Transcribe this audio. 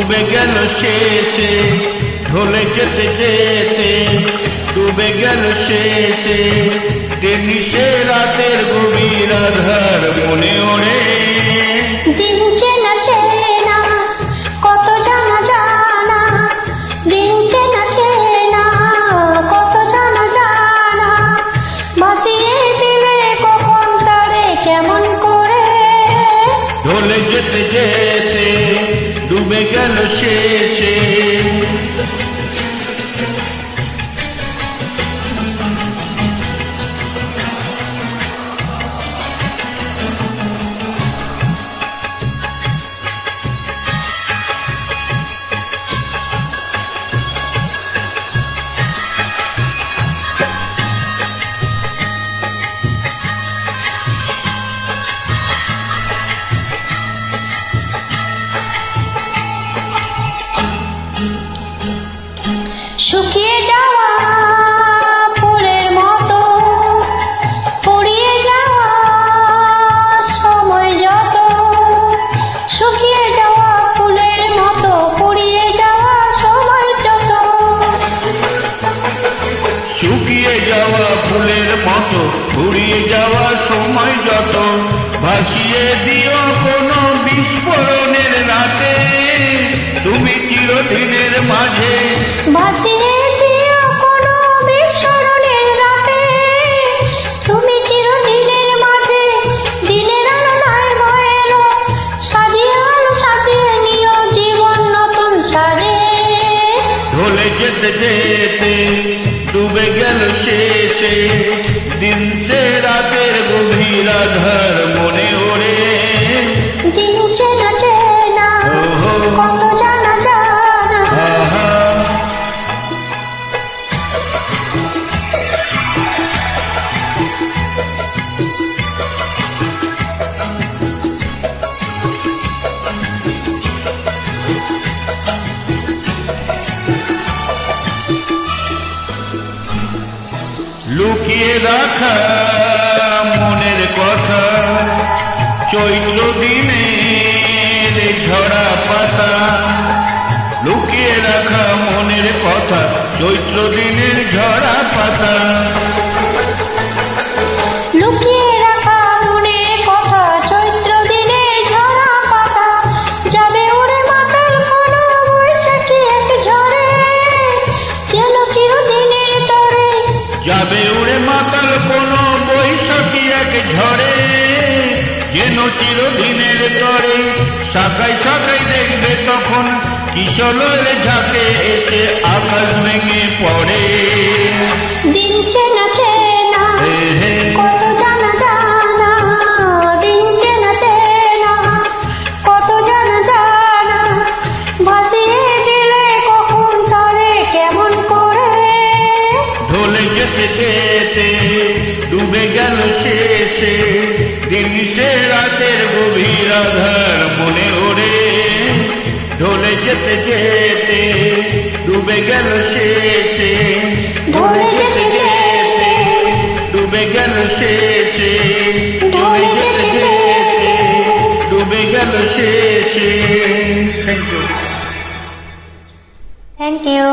ডুবে গেল শেষে, ঢলে যেতে যেতে ডুবে গেল শেষে। টেনিসে রাতের গভীর আধার মনে ওড়ে, দিন চেনা চেনা কত জানা জানা, দিন চেনা চেনা কত জানা জানা, ভাসিয়ে দিলে কখন তারে কেমন করে। ঢলে যেতে যেতে ডুবে গেল শেষে। শুকিয়ে যাওয়া ফুলের মতো পুড়িয়ে যাওয়া সময় যত, শুকিয়ে যাওয়া ফুলের মতো পুড়িয়ে যাওয়া সময় যত। শুকিয়ে যাওয়া ফুলের মতো ফুরিয়ে যাওয়া সময় যত, ভাসিয়ে দিও কোনো বিস্ফোরণের রাতে, তুমি চিরদিনের মাঝে। ভাসিয়ে দিও কোনো বিস্মরণের রাতে, তুমি চিরদিনের মাঝে। দিনের আলো নাই ভয় এলো, সাজিয়ে আলো সাজিয়ে নিও জীবন নতুন সাজে। ঢলে যেতে যেতে ডুবে গেল শেষে, দিন সে রাতের গভীর আধার মনে ওড়ে, দিন চেনা চেনা কত জানা জানা। আহা। লুকিয়ে রাখা মনের কথা, চৈত্র দিনের ঝরা পাতা। লুকিয়ে রাখা মনের কথা, চৈত্র দিনের ঝরা পাতা। লুকিয়ে রাখা মনের কথা, চৈত্র দিনের ঝরা পাতা। যাবে উড়ে মাতাল কোনো বৈশাখী এক ঝড়ে, যেন চিরদিনের তরে। যাবে উড়ে মাতাল কোনো বৈশাখী এক ঝড়ে, যেন চিরদিনের তরে। শাখায় শাখায় দেখবে তখন কিশোরের ঝাঁকে এসে আকাশ ভেঙে পড়ে। দিন চেনা চেনা কত জানা জানা, দিন চেনা চেনা কত জানা জানা, ভাসিয়ে দিলে কখন তারে কেমন করে। ঢলে যেতে যেতে ডুবে গেল শেষে, দিন সে রাতের গভীর আধার মনে ওড়ে। ঢলে যেতে যেতে ডুবে গেল শেষে, ঢলে যেতে যেতে ডুবে গেল শেষে, ঢলে যেতে যেতে ডুবে গেল শেষে। Thank you. Thank you.